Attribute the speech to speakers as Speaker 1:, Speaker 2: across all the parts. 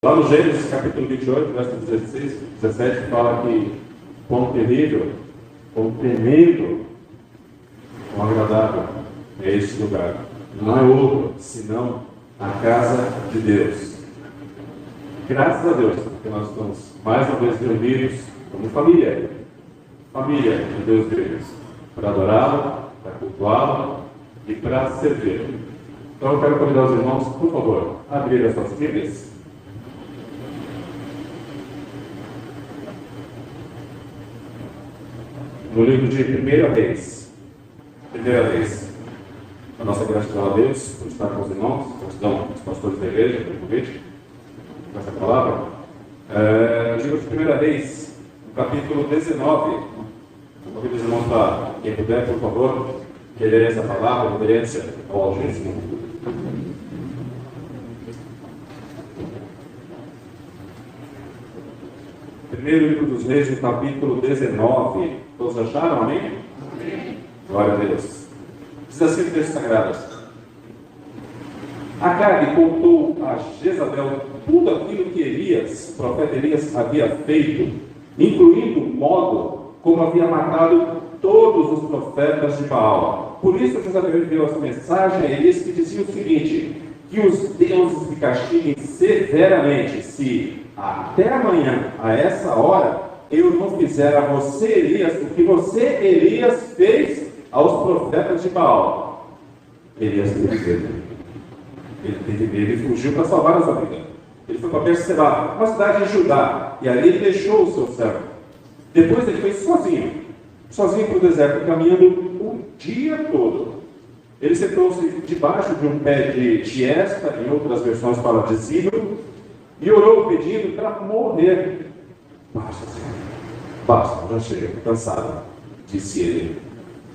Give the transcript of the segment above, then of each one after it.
Speaker 1: Lá no Gênesis, capítulo 28, verso 16, 17, fala que quão terrível, quão tremendo, quão agradável é este lugar. Não é outro, senão a casa de Deus. Graças a Deus, porque nós estamos mais uma vez reunidos como família. Família de Deus Deus, para adorá-lo, para cultuá-lo e para servir. Então eu quero convidar os irmãos, por favor, a abrir as suas Bíblias. No livro de 1 Reis. 1 Reis. A nossa gratidão a Deus por estar com os irmãos, gratidão aos pastores da igreja pelo convite, com essa palavra. Livro de 1 Reis, no capítulo 19. Convido os irmãos para, quem puder, por favor, lerem essa palavra, reverência ao Altíssimo. Primeiro livro dos Reis, no capítulo 19. Todos acharam? Amém? Amém. Glória a Deus. Diz assim o texto sagrado: Acabe contou a Jezabel tudo aquilo que Elias, o profeta Elias, havia feito, incluindo o modo como havia matado todos os profetas de Baal. Por isso Jezabel enviou essa mensagem a Elias, que dizia o seguinte: que os deuses me castiguem severamente, se até amanhã, a essa hora, eu não fizer a você, Elias, o que você, Elias, fez aos profetas de Baal. Elias teve medo. Ele fugiu para salvar a sua vida. Ele foi para Berseba, uma cidade de Judá, e ali ele deixou o seu servo. Depois ele foi sozinho para o deserto, caminhando o dia todo. Ele sentou-se debaixo de um pé de giesta, em outras versões fala de zíbero, e orou pedindo para morrer. Basta, já chega, estou cansado, disse ele.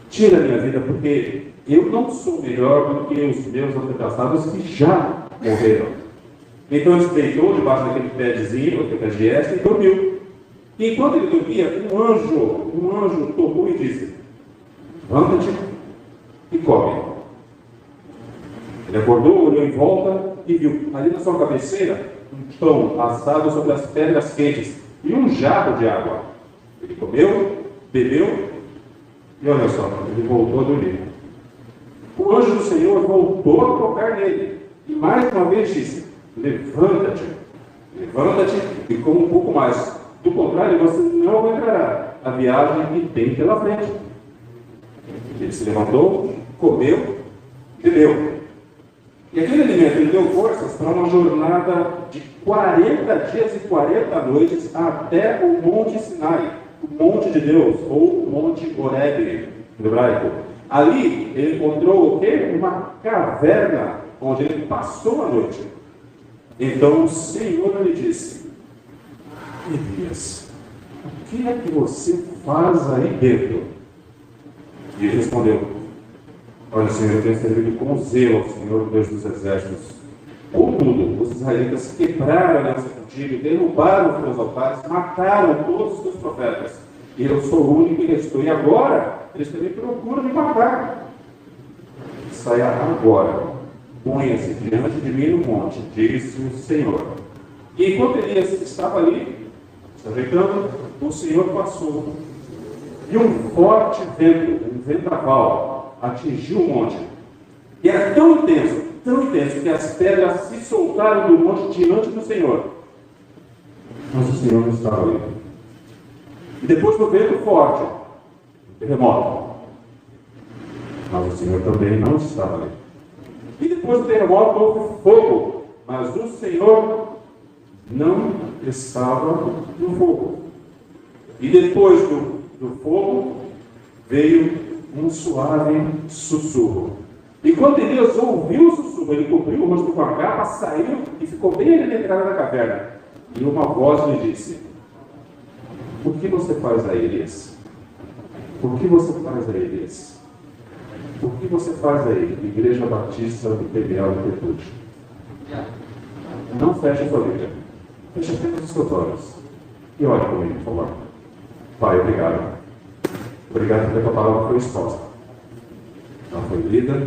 Speaker 1: Tira a minha vida, porque eu não sou melhor do que os meus antepassados que já morreram. Então ele se deitou debaixo daquele pé de zíbero, aquele pé de giesta, e dormiu. E enquanto ele dormia, um anjo tocou e disse: levanta-te e come. Ele acordou, olhou em volta e viu ali na sua cabeceira um pão assado sobre as pedras quentes e um jarro de água. Ele comeu, bebeu e olha só, ele voltou a dormir. O anjo do Senhor voltou a tocar nele e mais uma vez disse: levanta-te e coma um pouco mais. Do contrário, você não aguentará a viagem que tem pela frente. Ele se levantou, comeu, bebeu. E aquele alimento lhe deu forças para uma jornada de 40 dias e 40 noites até o Monte Sinai, o Monte de Deus, ou o Monte Horebe, no hebraico. Ali ele encontrou o quê? Uma caverna, onde ele passou a noite. Então o Senhor lhe disse: Elias, o que é que você faz aí dentro? E ele respondeu: olha, Senhor, eu tenho servido com zelo ao Senhor, Deus dos exércitos. Contudo, os israelitas quebraram a aliança contigo, derrubaram os teus altares, mataram todos os teus profetas. E eu sou o único que restou. E agora, eles também procuram me matar. Saia agora, ponha-se diante de mim no monte, disse o Senhor. E enquanto Elias estava ali, se ajeitando, o Senhor passou. E um forte vento, um vendaval, atingiu o monte. E era tão intenso, que as pedras se soltaram do monte diante do Senhor. Mas o Senhor não estava ali. E depois do vento forte, um terremoto. Mas o Senhor também não estava ali. E depois do terremoto houve fogo. Mas o Senhor não estava no fogo. E depois do fogo veio um suave sussurro. E quando Elias ouviu o sussurro, ele cobriu o rosto com a capa, saiu e ficou bem ali na entrada da caverna. E uma voz lhe disse: o que você faz aí, Elias? O que você faz aí, Elias? O que você faz aí, Igreja Batista do PBL do Pertude? Não feche a sua Bíblia. Feche apenas os seus olhos. E olhe comigo, por favor. Pai, obrigado. Obrigado porque a tua palavra foi exposta. Ela foi lida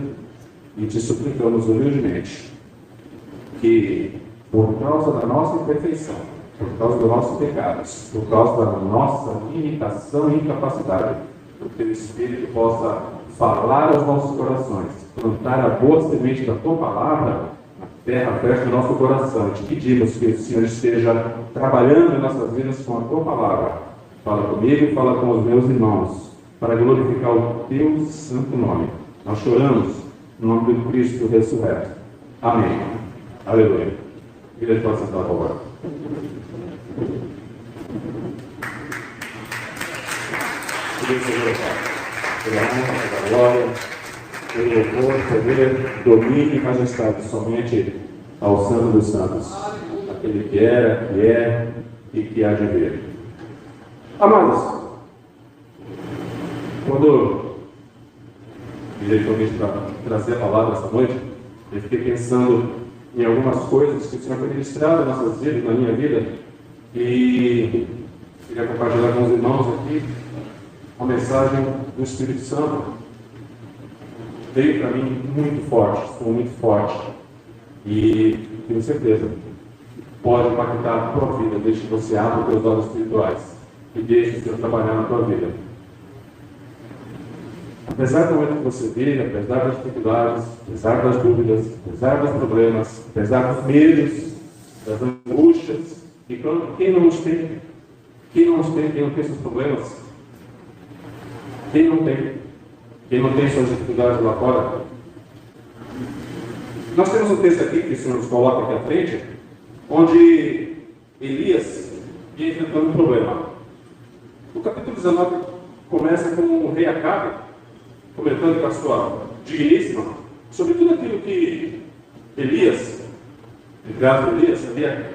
Speaker 1: e te suplicamos humildemente que por causa da nossa imperfeição, por causa dos nossos pecados, por causa da nossa limitação e incapacidade. Que o Teu Espírito possa falar aos nossos corações, plantar a boa semente da Tua palavra na terra perto do nosso coração. Te pedimos que o Senhor esteja trabalhando em nossas vidas com a Tua palavra. Fala comigo e fala com os meus irmãos, para glorificar o Teu santo nome. Nós choramos no nome do Cristo ressurreto. Amém. Aleluia. Igreja pode sentar, por favor. Pela honra, pela glória, pelo louvor, poder, domínio e majestade, somente ao Santo dos Santos, aquele que era, que é e que há de vir. Amados, quando me dei convite para trazer a palavra esta noite, eu fiquei pensando em algumas coisas que o Senhor tem ministrado nas nossas vidas, na minha vida, e queria compartilhar com os irmãos aqui a mensagem do Espírito Santo. Veio para mim muito forte, ficou muito forte, e tenho certeza pode impactar a tua vida, desde que você abra os teus olhos espirituais e deixe o Senhor trabalhar na tua vida. Apesar do momento que você vive, apesar das dificuldades, apesar das dúvidas, apesar dos problemas, apesar dos medos, das angústias, e quem não os tem? Quem não os tem? Quem não tem seus problemas? Quem não tem? Quem não tem suas dificuldades lá fora? Nós temos um texto aqui que o Senhor nos coloca aqui à frente, onde Elias ia enfrentando um problema. O capítulo 19 começa com o rei Acabe comentando com a sua digníssima sobre tudo aquilo que Elias, havia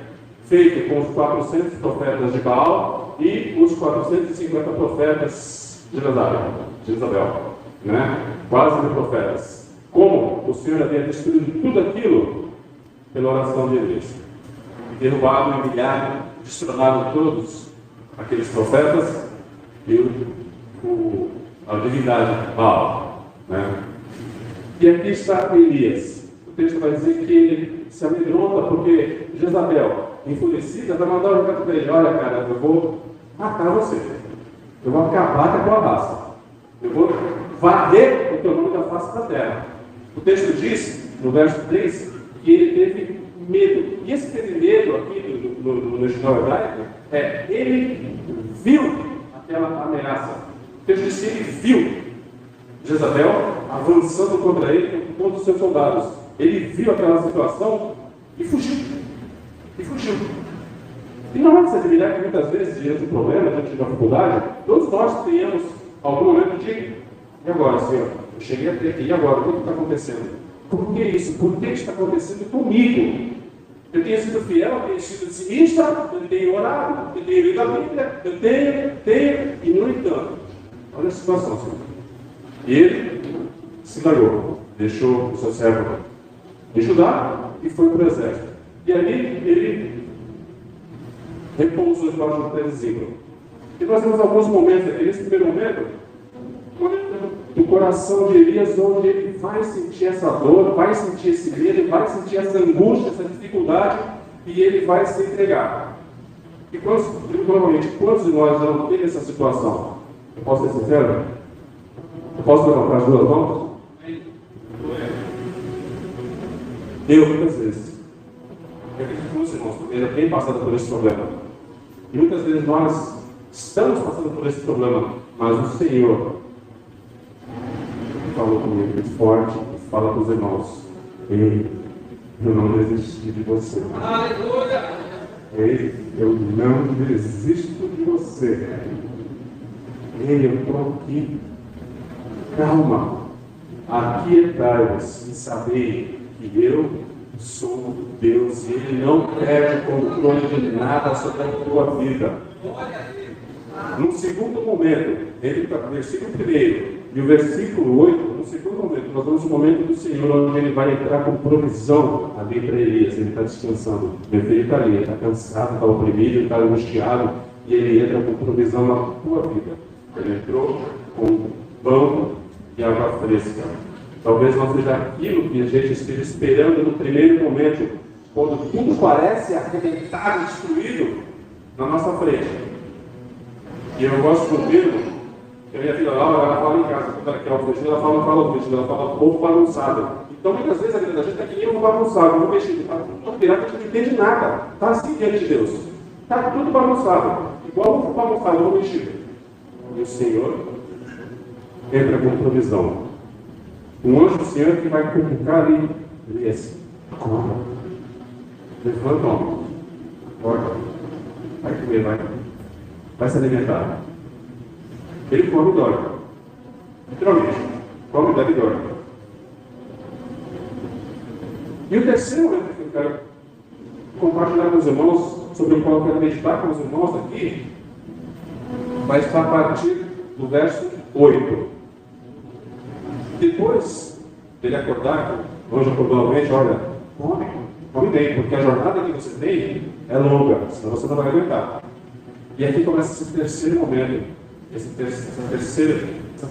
Speaker 1: feito com os 400 profetas de Baal e os 450 profetas de Jezabel, né? Quase 1000 profetas. Como o Senhor havia destruído tudo aquilo pela oração de Elias, derrubado, humilhado, destronado todos aqueles profetas e a divindade Baal, né? E aqui está Elias. O texto vai dizer que ele se amedronta porque Jezabel, enfurecida, vai mandar o recado para ele: olha, cara, eu vou matar você, eu vou acabar com a tua raça, eu vou varrer o teu nome da face da terra. O texto diz, no verso 3, que ele teve medo. E esse teve medo aqui no original hebraico ele viu aquela ameaça. O texto diz que ele viu Jezabel avançando contra ele, contra os seus soldados. Ele viu aquela situação e fugiu. E não é de se admirar que muitas vezes, diante de um problema, diante de uma dificuldade, todos nós tenhamos algum momento de: e agora, Senhor? Eu cheguei até aqui, e agora? O que está acontecendo? Por que isso? Por que está acontecendo comigo? Eu tenho sido fiel, eu tenho sido otimista, eu tenho orado, eu tenho lido a Bíblia, eu tenho, e no entanto, olha a situação, Senhor. E ele se largou, deixou o seu servo de Judá e foi para o exército. E ali ele repousou debaixo do pé de Zimbro. E nós temos alguns momentos aqui. Nesse primeiro momento, do coração de Elias, onde ele vai sentir essa dor, vai sentir esse medo, vai sentir essa angústia, essa dificuldade, e ele vai se entregar. E provavelmente, quantos de nós já não teve essa situação? Eu posso ser sincero? Eu posso levantar as duas mãos? Eu, muitas vezes. Eu acredito que os irmãos já têm passado por esse problema. E muitas vezes nós estamos passando por esse problema, mas o Senhor falou comigo muito forte, fala para os irmãos: ei, eu não desisti de você. Aleluia! Ei, eu não desisto de você. Ei, eu estou aqui. Calma, aquietai-vos e sabei que eu sou Deus e Ele não perde controle de nada sobre a tua vida. No segundo momento, entre o versículo 1 e o versículo 8, no segundo momento, nós vamos no momento do Senhor, onde Ele vai entrar com provisão ali para Elias. Ele está descansando. Meu filho está ali, ele está cansado, está oprimido, ele está angustiado, e Ele entra com provisão na tua vida. Ele entrou com pão e água fresca. Talvez não seja aquilo que a gente esteja esperando no primeiro momento, quando tudo parece arrebentado, destruído na nossa frente. E eu gosto do termo, que a minha filha Laura, ela fala em casa, quando ela quer o ela fala o ela fala povo bagunçado. Então, muitas vezes a vida da gente está que nem um bagunçado, um mexido, está tudo pirata, a gente não entende nada, está assim diante de Deus. Está tudo bagunçado, igual um bagunçado, um mexido. E o Senhor entra com provisão. Um anjo do Senhor que vai colocar ali, ele é assim, acorda, levanta, homem, acorda, vai comer, vai se alimentar. Ele come e dorme. Literalmente, come, bebe e dorme. E o terceiro momento que eu quero compartilhar com os irmãos, sobre o qual eu quero meditar com os irmãos aqui, vai estar a partir do verso 8. Depois dele acordar, hoje provavelmente, olha, come bem, porque a jornada que você tem é longa, senão você não vai aguentar. E aqui começa esse terceiro momento, essa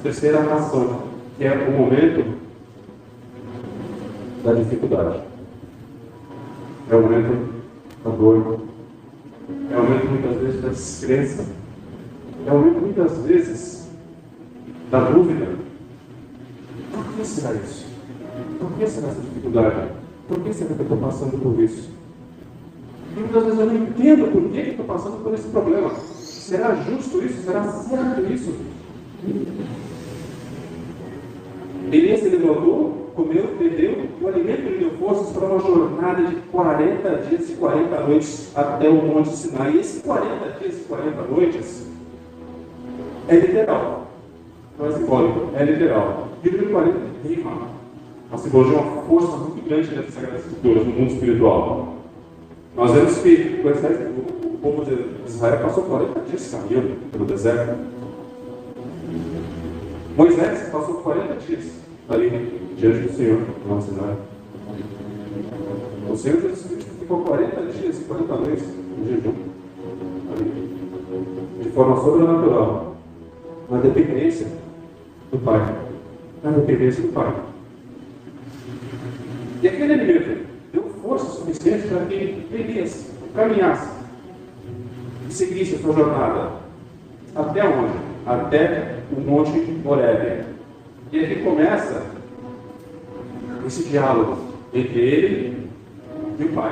Speaker 1: terceira nação, que é o momento da dificuldade. É o momento da dor. É o momento, muitas vezes, da descrença. É o momento, muitas vezes, da dúvida. Por que será isso? Por que será essa dificuldade? Por que será que eu estou passando por isso? E muitas vezes eu não entendo por que eu estou passando por esse problema. Será justo isso? Será certo isso? Elias se levantou, comeu, bebeu, o alimento lhe deu forças para uma jornada de 40 dias e 40 noites até o Monte Sinai. E esses 40 dias e 40 noites é literal. Não é simbólico, é literal. E o número 40 tem uma simbologia, uma força muito grande dentro das Sagradas Escrituras, no mundo espiritual. Nós vemos que o povo de Israel passou 40 dias caminhando pelo deserto. Moisés passou 40 dias ali diante do Senhor, no Monte Sinai. O Senhor Jesus Cristo ficou 40 dias e 40 noites em jejum, ali, de forma sobrenatural, na dependência do Pai. Na dependência do Pai. E aquele alimento deu força suficiente para que Elias caminhasse e seguisse a sua jornada. Até onde? Até o Monte Horebe. E aqui começa esse diálogo entre ele e o Pai.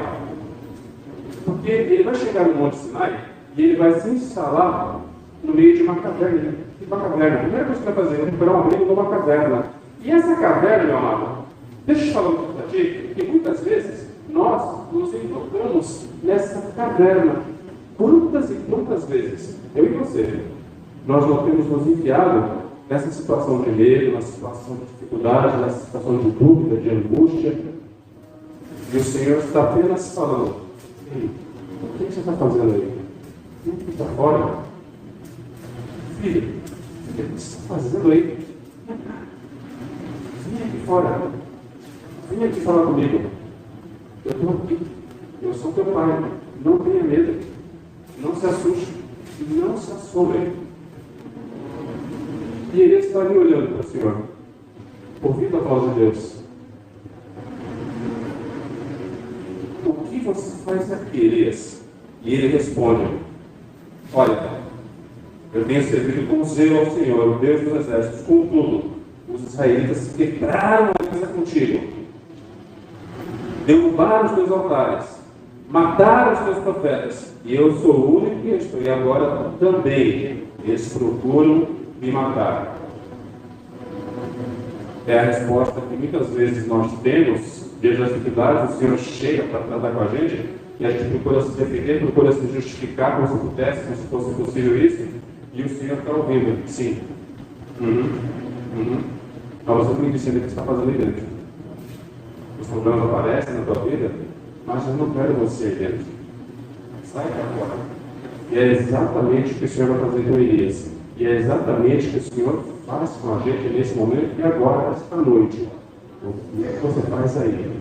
Speaker 1: Porque ele vai chegar no Monte Sinai e ele vai se instalar no meio de uma caverna. A primeira coisa que vai fazer é recuperar um abrigo numa caverna. E essa caverna, meu amado, deixa eu falar um pouco para ti, que muitas vezes nós nos encontramos nessa caverna. Quantas e quantas vezes, eu e você, nós não temos nos enfiado nessa situação de medo, nessa situação de dificuldade, nessa situação de dúvida, de angústia, e o Senhor está apenas falando: ei, o que você está fazendo aí? O que está fora? Filho, o que você está fazendo aí? Vem aqui fora. Vem aqui falar comigo. Eu estou aqui. Eu sou teu pai. Não tenha medo. Não se assuste. Não se assombre. E ele está ali olhando para o Senhor, ouvindo a voz de Deus. O que você faz aqui, Elias? E ele responde: olha, eu tenho servido com zelo ao Senhor, o Deus dos exércitos. Contudo, os israelitas quebraram a aliança contigo, derrubaram os teus altares, mataram os teus profetas, e eu sou o único que estou, e agora também eles procuram me matar. É a resposta que muitas vezes nós temos diante das dificuldades. O Senhor chega para tratar com a gente e a gente procura se defender, procura se justificar como se pudesse, como se fosse possível isso, e o Senhor está ouvindo: sim. Mas você não me disse o que você está fazendo aí dentro. Os problemas aparecem na tua vida, mas eu não quero você aí dentro. Sai para fora. E é exatamente o que o Senhor vai fazer com Elias. E é exatamente o que o Senhor faz com a gente nesse momento e agora, esta noite. O que é que você faz aí?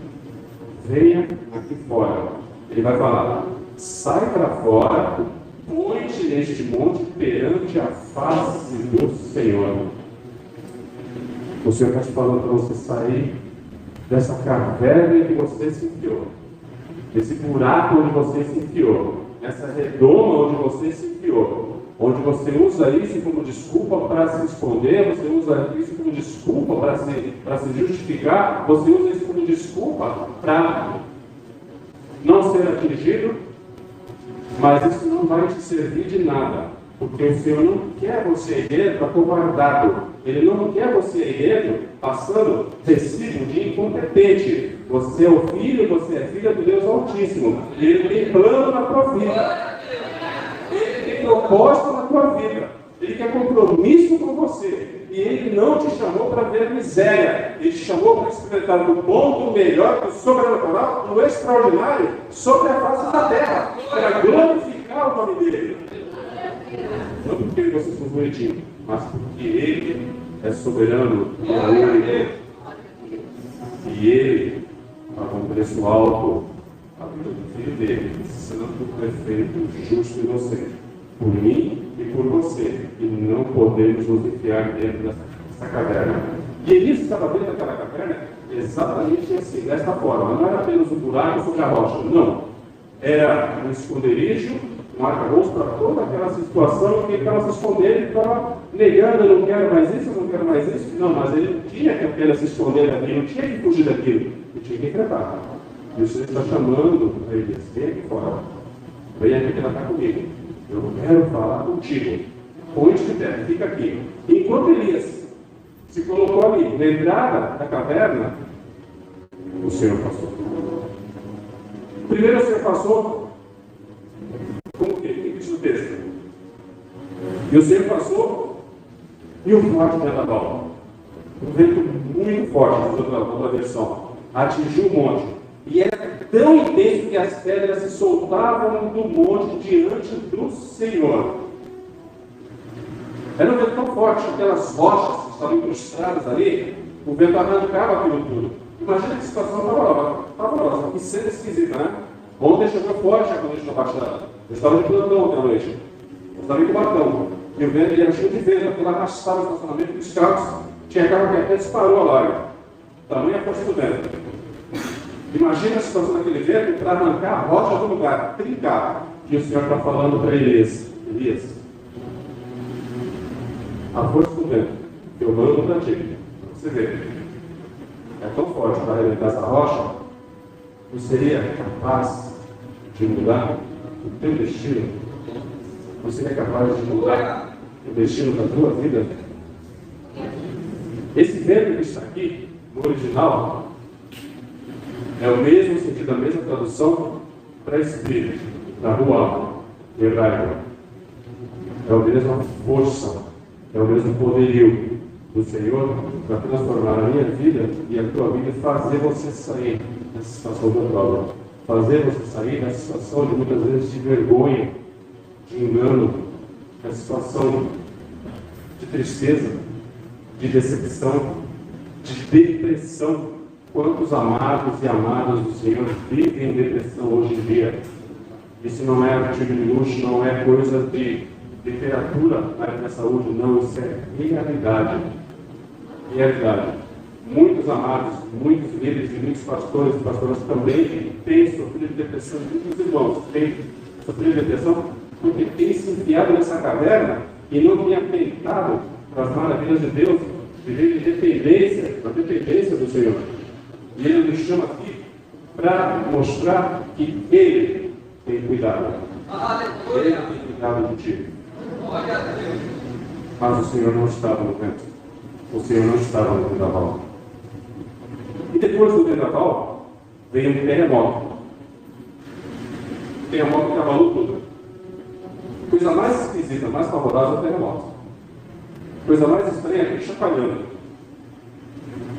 Speaker 1: Venha aqui fora. Ele vai falar: sai para fora, põe-te neste monte perante a face do Senhor. O Senhor está te falando para você sair dessa caverna que você se enfiou. Esse buraco onde você se enfiou, essa redoma onde você se enfiou, onde você usa isso como desculpa para se esconder, você usa isso como desculpa para se justificar, você usa isso como desculpa para não ser atingido, mas isso não vai te servir de nada, porque o Senhor não quer você erguendo acovardado, Ele não quer você erguendo passando recibo de incompetente. Você é o filho, você é filha do Deus Altíssimo, Ele tem plano na tua vida, Ele tem propósito na tua vida, Ele quer compromisso com você. E Ele não te chamou para ver miséria, Ele te chamou para experimentar do bom, do melhor, do sobrenatural, do extraordinário sobre a face da terra, para glorificar o nome dEle. Não porque vocês são bonitinhos, mas porque Ele é soberano e é único. E Ele pagou um preço alto a vida do filho dele, santo, perfeito, justo e inocente, por mim e por você. E não podemos nos enfiar dentro dessa caverna. E Elias estava dentro daquela caverna exatamente assim, desta forma. Não era apenas um buraco sobre a rocha, não. Era um esconderijo, um arcabouço para toda aquela situação que ele estava se escondendo, ele estava negando, eu não quero mais isso, eu não quero mais isso. Não, mas ele não tinha que apenas se esconder daquilo, não tinha que fugir daquilo, ele tinha que enfrentar. E o Senhor está chamando para ele, vem aqui fora, vem aqui que ela está comigo, eu quero falar contigo, onde estiver, fica aqui. Enquanto Elias se colocou ali, na entrada da caverna, o Senhor passou. Primeiro o Senhor passou, como que diz o texto? E o Senhor passou, e o forte vendaval, um vento muito forte, outra versão, atingiu o monte. E era tão intenso que as pedras se soltavam do monte diante do Senhor. Era um vento tão forte que aquelas rochas que estavam incrustadas ali, o vento arrancava aquilo tudo. Imagina que a situação estava que cena esquisita, né? Ontem choveu forte quando a gente não baixava. Eu estava de plantão ontem à noite. Eu estava em Cubatão. E o vento era cheio de vento, aquilo arrastava o estacionamento dos carros. Tinha carro que até disparou a larga. Tamanha força do vento. Imagina a situação daquele vento para arrancar a rocha do lugar, trincar. E o Senhor está falando para Elias: Elias, a força do vento que eu mando para ti, você vê, é tão forte para arrebentar essa rocha, você seria capaz de mudar o teu destino? Você é capaz de mudar o destino da tua vida? Esse vento que está aqui, no original, é o mesmo sentido, a mesma tradução para espírito, da rua hebraica. É a mesma força, é o mesmo poderio do Senhor para transformar a minha vida e a tua vida e fazer você sair dessa situação de prova. Fazer você sair dessa situação de muitas vezes de vergonha, de engano, da situação de tristeza, de decepção, de depressão. Quantos amados e amadas do Senhor vivem em depressão hoje em dia? Isso não é artigo de luxo, não é coisa de literatura na área da saúde, não, isso é realidade. Realidade. Muitos amados, muitos líderes e muitos pastores e pastoras também têm sofrido de depressão, muitos irmãos têm sofrido de depressão porque têm se enfiado nessa caverna e não têm atentado para as maravilhas de Deus, viver de dependência, da dependência do Senhor. E Ele nos chama aqui para mostrar que Ele tem cuidado. Ele tem cuidado de ti. Mas o Senhor não estava no vento. O Senhor não estava no vendaval. E depois do vendaval, veio um terremoto. O terremoto que abalou tudo. Coisa mais esquisita, mais pavorosa é o terremoto. Coisa mais estranha é que chacoalhando.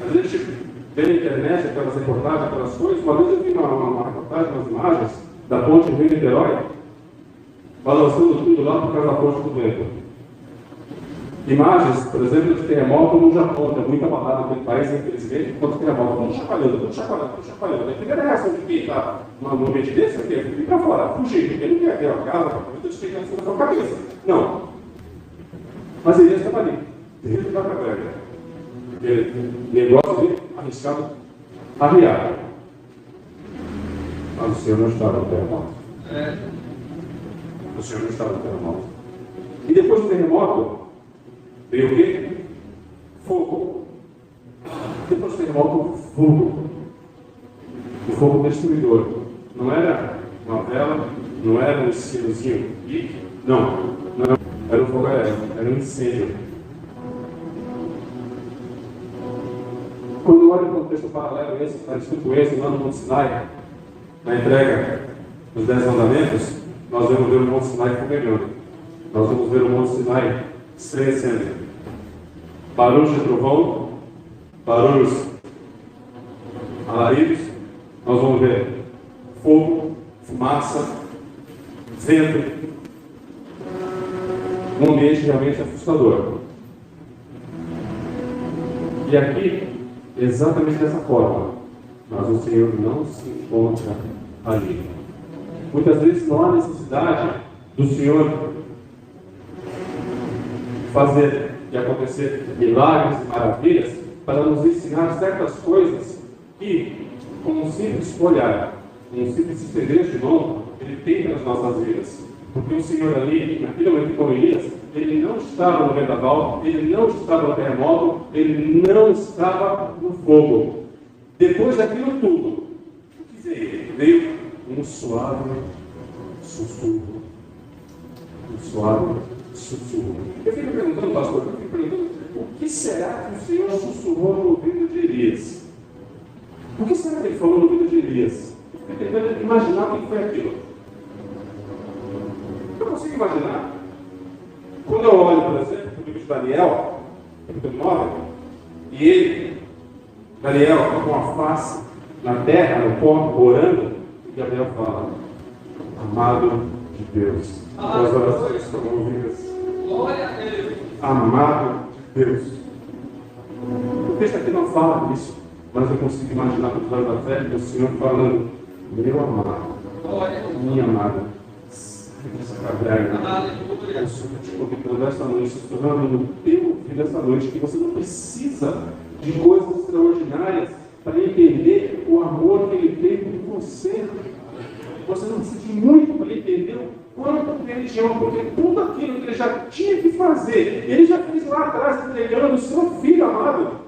Speaker 1: A gente vê na internet aquelas reportagens, aquelas coisas. Uma vez eu vi uma reportagem, umas imagens da ponte Rio Niterói, balançando tudo lá por causa da força do vento. Imagens, por exemplo, de terremoto no Japão, tem muita balada naquele país, infelizmente, enquanto terremoto, tudo chacoalhando. A primeira reação de quem está num ambiente desse aqui é ir para fora, fugir, porque não quer ter uma casa, apartamento, de quem na sua cabeça. Não. Mas ele estava ali, dentro da caverna. Aquele negócio ali, arriscado, arriado. Mas o Senhor não estava no terremoto. O Senhor não estava no terremoto. E depois do terremoto, veio o quê? Fogo. Depois do terremoto, fogo. O fogo destruidor. Não era uma vela, não era um isqueirozinho. Não. Era um fogo aéreo, era um incêndio. Quando eu olho para o texto paralelo esse, está escrito esse, lá no Monte Sinai, na entrega dos 10 mandamentos, nós vamos ver o Monte Sinai fogueando. Nós vamos ver o Monte Sinai estremecendo. Barulhos de trovão, barulhos alaridos, nós vamos ver fogo, fumaça, vento, um ambiente realmente assustador. E aqui, exatamente dessa forma, mas o Senhor não se encontra ali. Muitas vezes não há necessidade do Senhor fazer e acontecer milagres e maravilhas para nos ensinar certas coisas que, com um simples olhar, um simples estender de mão, Ele tem para as nossas vidas. Porque o Senhor ali, naquele momento com Elias, ele não estava no vendaval, ele não estava no terremoto, ele não estava no fogo. Depois daquilo tudo, o que veio? Veio um suave sussurro. Um suave sussurro. Eu fico perguntando, pastor, o que será que o Senhor sussurrou no ouvido de Elias? O que será que ele falou no ouvido de Elias? Eu fico tentando imaginar o que foi aquilo. Eu consigo imaginar. Quando eu olho, por exemplo, para o livro de Daniel, capítulo 9, e ele, Daniel, com a face na terra, no pó, orando, e Gabriel fala: amado de Deus. As orações estão ouvidas. Glória a Deus. Amado de Deus. O texto aqui não fala disso, mas eu consigo imaginar com os olhos da fé o Senhor falando: meu amado, minha amada, essa caverna, eu estou te convidando esta noite, sussurrando no teu ouvido esta noite, que você não precisa de coisas extraordinárias para entender o amor que Ele tem por você. Você não precisa de muito para entender o quanto Ele te ama, porque tudo aquilo que Ele já tinha que fazer, Ele já fez lá atrás, entregando o seu Filho amado,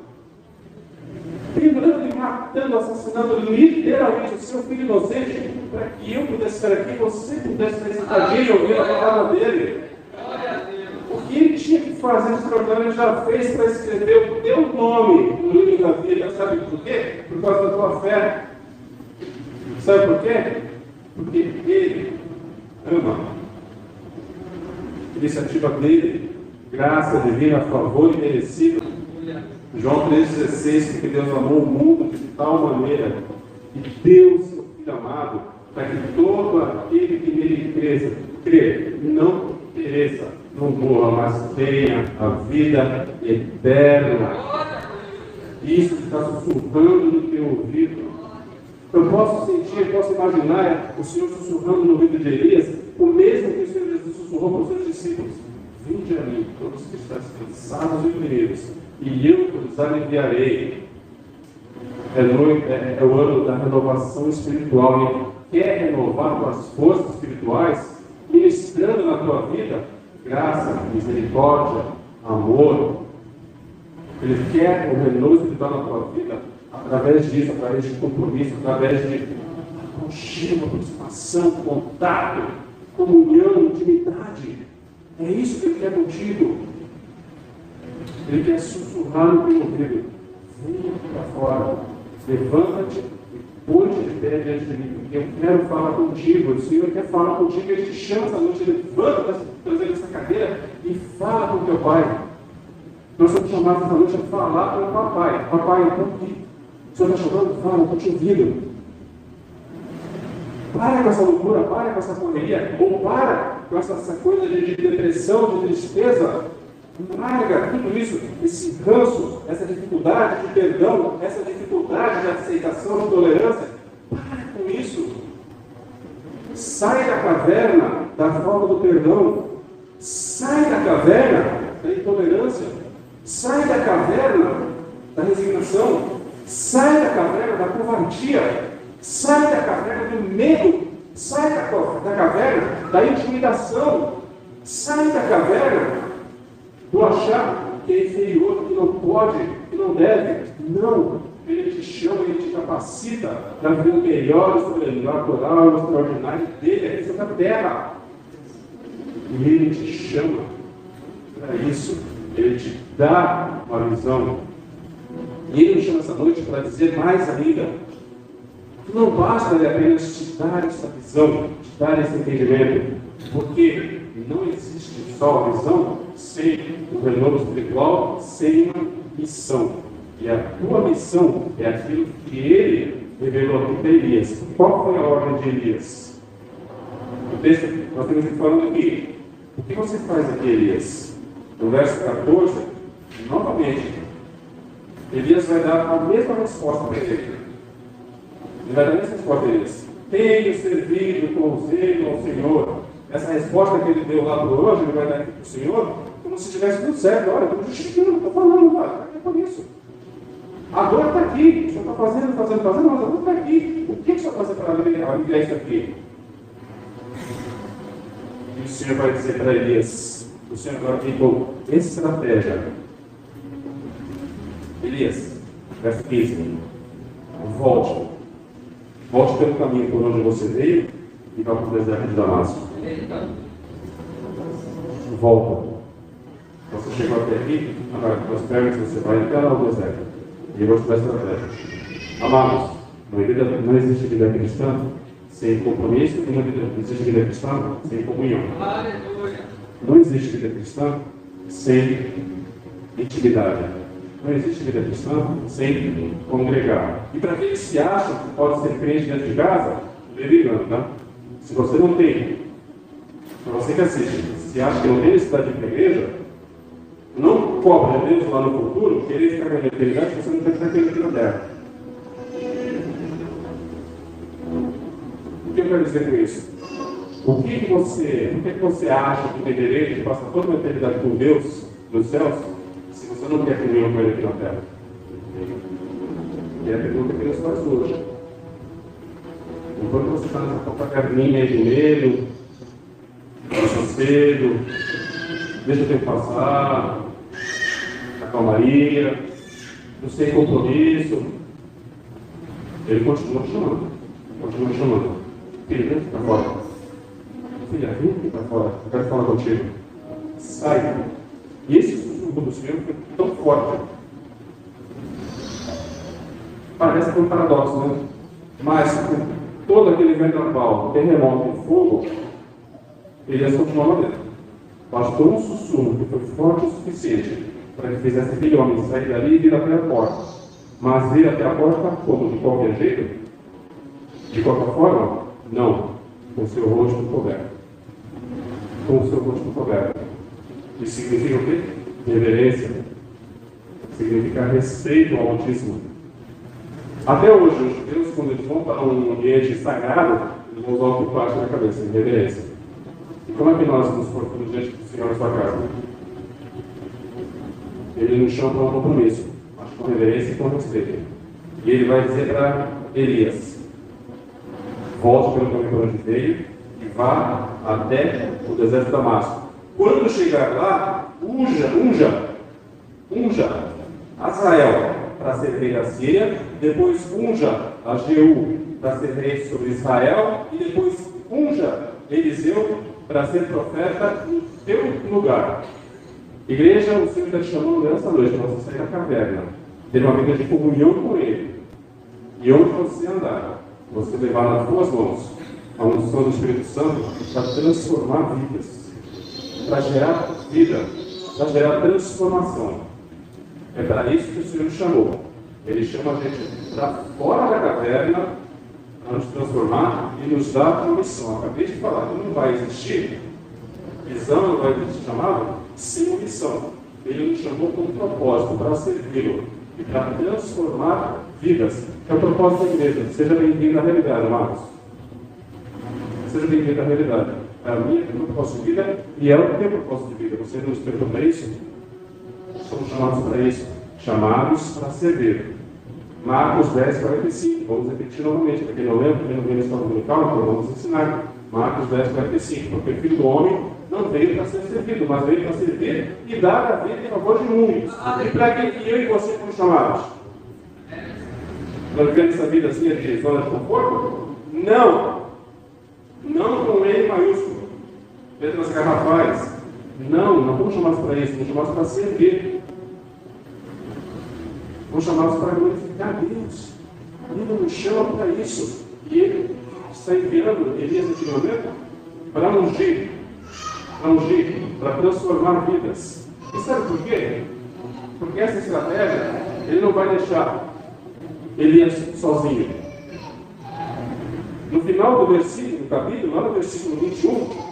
Speaker 1: brigando e matando, assassinando literalmente o seu filho inocente, para que eu pudesse estar aqui, você pudesse estar sentadinho e ouvir a palavra dele. O que ele tinha que fazer extraordinário, ele já fez para escrever o teu nome no livro da vida. Sabe por quê? Por causa da tua fé. Sabe por quê? Porque ele ama. Iniciativa dele, graça divina, a favor e merecida. João 3,16, porque Deus amou o mundo de tal maneira que deu o seu Filho amado, para que todo aquele que nele crê, não pereça, não morra, mas tenha a vida eterna. Isso está sussurrando no teu ouvido. Eu posso sentir, eu posso imaginar o Senhor sussurrando no ouvido de Elias, o mesmo que o Senhor Jesus sussurrou para os seus discípulos: vinde a mim, todos que estáis cansados e oprimidos, e eu vos aliviarei. É o ano da renovação espiritual. Ele quer renovar tuas forças espirituais, ministrando na tua vida graça, misericórdia, amor. Ele quer o renovo espiritual na tua vida através disso, através de compromisso, através de aconchego, aproximação, contato, comunhão, intimidade. É isso que Ele quer contigo. Ele quer sussurrar no teu ouvido: venha para fora, levanta-te e põe-te de pé diante de mim, porque eu quero falar contigo. O Senhor quer falar contigo, Ele te chama essa noite, levanta dessa cadeira e fala com o teu Pai. Nós somos chamados essa noite a falar com o Papai. Papai, eu estou aqui. O Senhor está chamando? Fala, eu estou te ouvindo. Para com essa loucura, para com essa correria, ou para com essa coisa de depressão, de tristeza. Larga tudo isso, esse ranço, essa dificuldade de perdão, essa dificuldade de aceitação, de tolerância. Para com isso. Sai da caverna da falta do perdão. Sai da caverna da intolerância. Sai da caverna da resignação. Sai da caverna da covardia. Sai da caverna do medo. Sai da caverna da intimidação. Sai da caverna do achar que é inferior, que não pode, que não deve. Não. Ele te chama, ele te capacita para ver o melhor, o sobrenatural, o extraordinário dele aqui sobre a terra. E ele te chama para isso. Ele te dá uma visão. E ele nos chama essa noite para dizer mais ainda. Não basta ele apenas te dar essa visão, te dar esse entendimento. Porque não existe só a visão sem o renovo espiritual, sem uma missão. E a tua missão é aquilo que ele revelou aqui para Elias. Qual foi a ordem de Elias? O texto, nós temos falando aqui. O que você faz aqui, Elias? No verso 14, novamente, Elias vai dar a mesma resposta para ele. Ele vai dar a mesma resposta a Elias. Tenho servido com zelo ao Senhor. Essa resposta que ele deu lá para o anjo, ele vai dar aqui para o Senhor, como se tivesse tudo certo. Olha, estou justificando, estou falando, olha, é por isso. A dor está aqui, o Senhor está fazendo, mas a dor está aqui. O que o Senhor está fazendo para aliviar isso aqui? E o Senhor vai dizer para Elias, o Senhor agora aplicou estratégia. Elias, verso 15, volte pelo caminho por onde você veio e vá para o deserto de Damasco. Volta. Você chegou até aqui, agora com as pernas você vai até lá no deserto. E eu vou te dar estratégia. Amados, não existe vida cristã sem compromisso e não existe vida cristã sem comunhão. Não existe vida cristã sem intimidade. Não existe vida cristã sem congregar. E para aqueles que se acham que pode ser crente dentro de casa, verificando, tá? Se você não tem, para você que assiste, se acha que não tem necessidade de ir para a igreja, não cobra de Deus lá no futuro, querer ficar na eternidade, se você não está tranquilo aqui na terra. O que eu quero dizer com isso? Por que você acha que tem direito de passar toda uma eternidade com Deus nos céus, se você não quer comunhão com Ele aqui na terra? E é a pergunta que Deus faz hoje. Enquanto você está nessa caverninha de medo, desespero, deixa o tempo passar, a calmaria, não sem compromisso, Ele continua chamando. Filho, vem para fora. Filha, vem para fora, eu quero falar contigo. Sai. E esse sussurro do Senhor foi tão forte. Parece um paradoxo, né? Mas com todo aquele vendaval, terremoto e fogo, Elias continuava dentro. Bastou um sussurro que foi forte o suficiente para que fizesse aquele homem sair dali e vir até a porta. Mas vir até a porta como? De qualquer jeito? De qualquer forma? Não. Com o seu rosto coberto. Com o seu rosto coberto. Isso significa o quê? Reverência. Significa respeito ao Altíssimo. Até hoje, os judeus, quando eles vão para um ambiente sagrado, eles vão usar o que parte na cabeça, reverência. E como é que nós nos portamos diante do Senhor na sua casa? Ele nos chama para um compromisso, mas com reverência e com respeito. E ele vai dizer para Elias: volte pelo caminho por onde veio e vá até o deserto de Damasco. Quando chegar lá, unja Azael para ser rei da Síria, depois unja a Jeú para ser rei sobre Israel e depois unja Eliseu para ser profeta no teu lugar. Igreja, o Senhor está te chamando nessa noite para você sair da caverna, ter uma vida de comunhão com Ele. E onde você andar, você levar nas tuas mãos a unção do Espírito Santo para transformar vidas, para gerar vida, para gerar transformação. É para isso que o Senhor nos chamou. Ele chama a gente para fora da caverna, para nos transformar e nos dar uma missão. Acabei de falar que não vai existir visão, não vai existir chamado, sem missão. Ele nos chamou com um propósito, para servi-lo e para transformar vidas. É o propósito da igreja. Seja bem-vindo à realidade, amados. Seja bem-vindo à realidade. A minha tem um propósito de vida e ela tem um propósito de vida. Você nos pergunta isso? Somos chamados para isso. Chamados para servir. Marcos 10, 45. Vamos repetir novamente. Para quem não lembra, quem não vem na escola dominical, então vamos ensinar. Marcos 10, 45. Porque o Filho do Homem não veio para ser servido, mas veio para servir e dar a vida em favor de muitos. E para que eu e você fomos chamados? Para viver essa vida assim de zona de conforto? Não! Não com E maiúsculo. Letras garrafais. Não fomos chamados para isso, fomos chamados para servir. Fomos chamados para glorificar Deus. Ele nos chama para isso. E Ele está enviando Elias nesse momento para ungir, para transformar vidas. E sabe por quê? Porque essa estratégia, Ele não vai deixar Elias sozinho. No final do versículo, do capítulo, lá no versículo 21,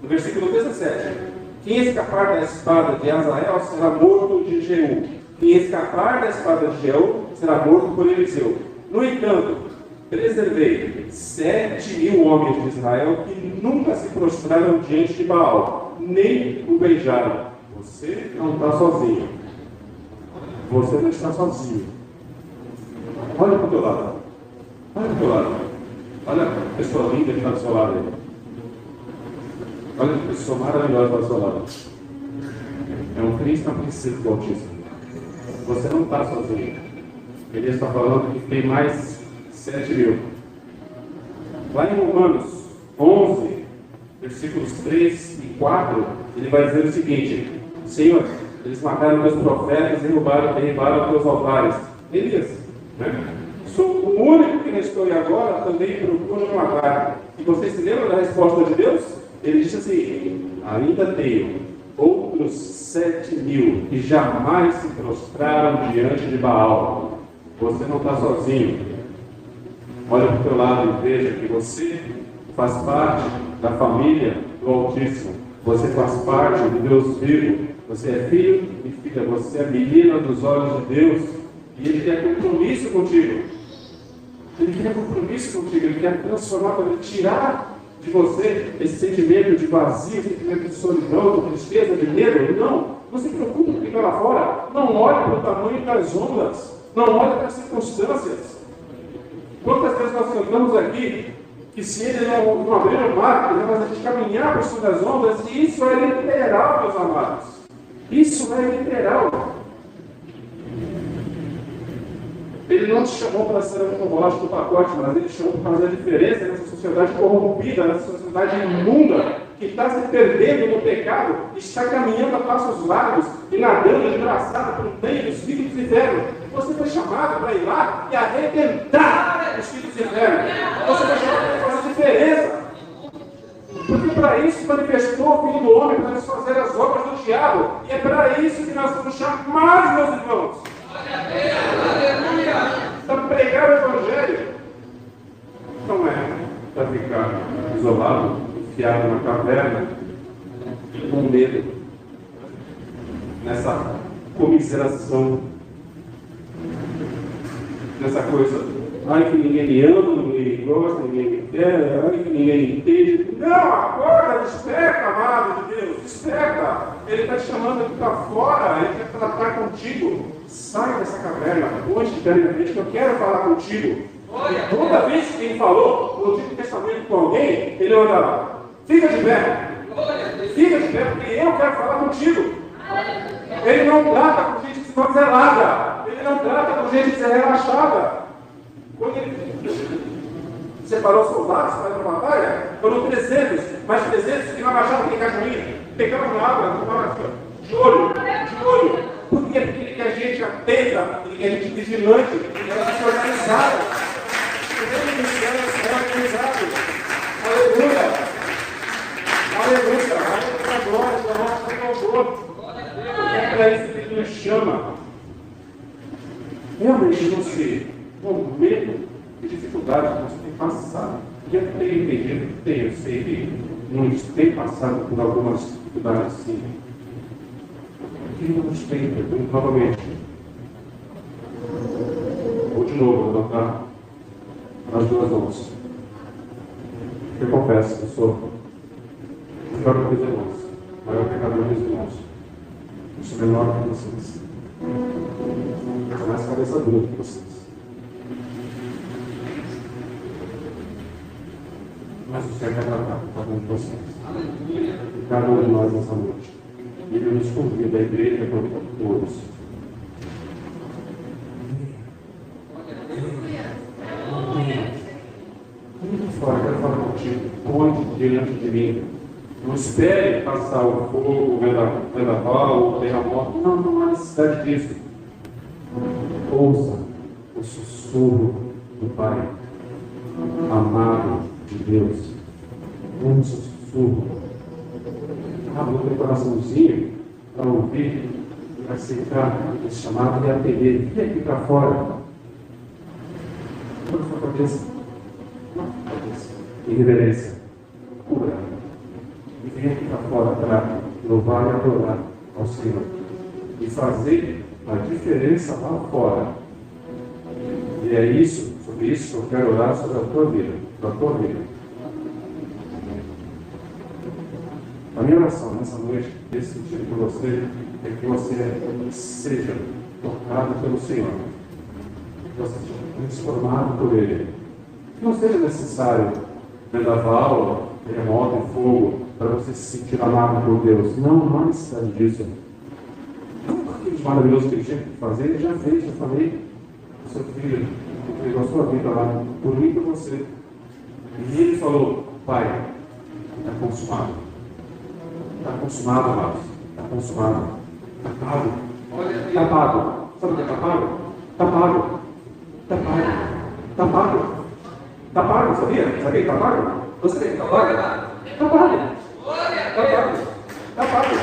Speaker 1: no versículo 17: quem escapar da espada de Azael será morto de Jeú. Quem escapar da espada de Jeú será morto por Eliseu. No entanto, preservei 7.000 homens de Israel que nunca se prostraram diante de Baal, nem o beijaram. Você não está sozinho. Você não está sozinho. Olha para o teu lado. Olha para o teu lado. Olha a pessoa linda que está do seu lado aí. Olha que pessoa maravilhosa ao seu lado. É um Cristo na princesa do Altíssimo. Você não está sozinho. Ele está falando que tem mais 7.000. Lá em Romanos 11, versículos 3 e 4, ele vai dizer o seguinte: Senhor, eles mataram teus profetas e derribaram teus altares. Elias, né? Sou o único que restou e agora também procuro me matar. E você se lembra da resposta de Deus? Ele disse assim: ainda tenho outros 7.000 que jamais se prostraram diante de Baal. Você não está sozinho. Olha para o teu lado e veja que você faz parte da família do Altíssimo. Você faz parte de Deus vivo. Você é filho e filha. Você é menina dos olhos de Deus. E Ele quer compromisso contigo. Ele quer compromisso contigo. Ele quer transformar, para tirar de você esse sentimento de vazio, esse sentimento de solidão, de tristeza, de medo. Não se preocupe com o que está lá fora. Não olhe para o tamanho das ondas. Não olhe para as circunstâncias. Quantas vezes nós cantamos aqui que se Ele não abrir o mar, Ele vai fazer a gente caminhar por cima das ondas, e isso é literal, meus amados. Isso é literal. Ele não te chamou para ser um bolacha do pacote, mas Ele te chamou para fazer a diferença nessa sociedade corrompida, nessa sociedade imunda, que está se perdendo no pecado, está caminhando a passos largos e nadando de braçada por um meio dos filhos do inferno. Você foi chamado para ir lá e arrebentar os filhos do inferno. Você foi chamado para fazer a diferença. Porque para isso se manifestou o Filho do Homem, para desfazer as obras do diabo. E é para isso que nós somos chamados, meus irmãos. Para pregar o Evangelho. Não é para ficar isolado, enfiado na caverna, com medo, nessa comiseração, nessa coisa, ai que ninguém me ama, ninguém me gosta, ninguém me quer, ai que ninguém me entende. Não, acorda, desperta, amado de Deus, desperta. Ele está te chamando aqui para fora, Ele quer tratar contigo. Sai dessa caverna, hoje eternamente, que eu quero falar contigo. E toda vez que ele falou no Antigo Testamento com alguém, ele olhava: fica de pé, porque eu quero falar contigo. Ele não trata com gente desmantelada, ele não trata com gente relaxada. Quando ele separou os soldados para ir para a batalha, foram 300, mais 300 que não abaixavam aquele cajuinho, pegavam na água, tomavam de olho. Por quê? Porque Ele quer gente atenta, Ele quer gente vigilante, Ele quer gente organizada. Aleluia! Aleluia! Glória, louvor. É para isso que Ele nos chama. Realmente, você, com medo e dificuldade que você tem passado, e eu tenho entendido, eu sei que muitos têm passado por algumas dificuldades sim. Que nos tem, novamente. Vou de novo levantar as duas mãos. Eu confesso que eu sou o pior dos irmãos, o maior pecador dos irmãos. sou menor que vocês. Sou mais cabeça dura que vocês. Mas o Senhor vai tratar com cada um de vocês. E cada um de nós nessa noite. E Ele nos convida, a igreja convida todos. Muito fora, quero falar contigo. Conte diante de mim. Não espere passar o fogo, o vendaval, o terremoto. Não há necessidade disso. Ouça o sussurro do Pai, amado de Deus. Ouça o sussurro. Abra o teu coraçãozinho para ouvir e aceitar esse chamado e atender. Vem aqui para fora. Toda a sua cabeça. Em reverência. Cura. E vem aqui para fora para louvar e adorar ao Senhor. E fazer a diferença lá fora. E é isso, sobre isso que eu quero orar sobre a tua vida. Sobre a tua vida. A minha oração nessa noite, nesse sentido por você, é que você seja tocado pelo Senhor. Que você seja transformado por Ele. Que não seja necessário vendaval, terremoto e fogo para você se sentir amado por Deus. Não há necessidade disso. Tudo aquilo de maravilhoso que Ele tinha que fazer, Ele já fez, já falei. O seu filho entregou a sua vida lá, por mim e por você. E Ele falou, Pai, está consumado. Está consumado, amados. Está consumado. Está pago. Está pago. Sabe o que está pago? Está pago. Está pago. Está pago. Está pago, sabia? Sabia que está pago? Você sabia que está pago? Está pago. Está pago. Está pago.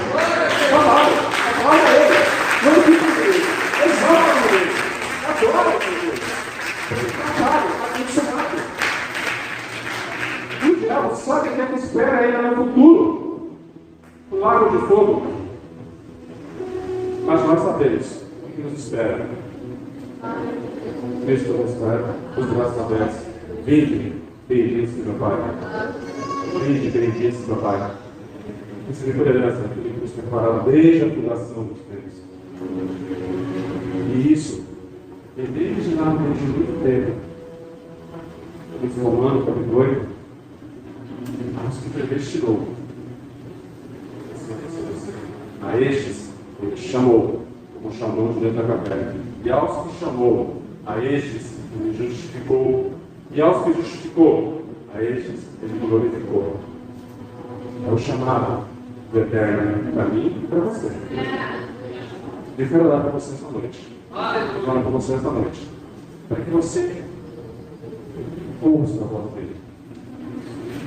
Speaker 1: Está pago. Adora Ele. Não fica com Ele. Exalta Ele. Adora Ele. Está pago. Está funcionado. E o diabo sabe que é que espera ainda no futuro. O lago de fogo. Mas nós sabemos o que nos espera. Cristo nos espera, os braços abertos. Vinde, bendice meu Pai. Vinde, bendice meu Pai. Isso me liderança que nos preparado desde a fundação dos tempos. E isso, desde lá, desde muito tempo. Em Romanos, capítulo 8, aos que predestinou. A estes, Ele chamou, como chamou de dentro da caverna. E aos que chamou, a estes, Ele justificou. E aos que justificou, a estes, Ele glorificou. É o chamado do Eterno para mim e para você. Eu quero orar para você esta noite. Eu quero orar para você esta noite. Para que você ouça a voz dele.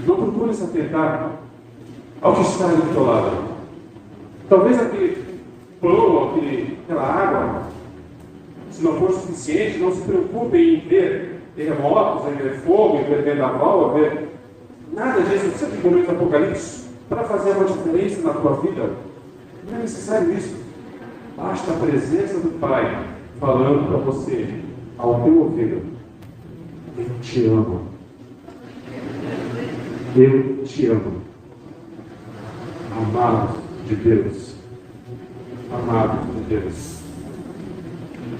Speaker 1: Não procure se atentar ao que está ali do teu lado. Talvez aquele pão, aquela água, se não for suficiente, não se preocupe em ver terremotos, em ver fogo, em ver vendaval, em ver nada disso. Você tem momentos do Apocalipse para fazer uma diferença na tua vida. Não é necessário isso. Basta a presença do Pai falando para você, ao teu ouvido: eu te amo. Eu te amo. Amado de Deus. Amado de Deus.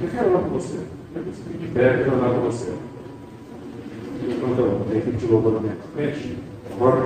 Speaker 1: Eu quero orar por você. Eu quero orar por você. Enquanto eu tenho que te louvar na minha frente, agora.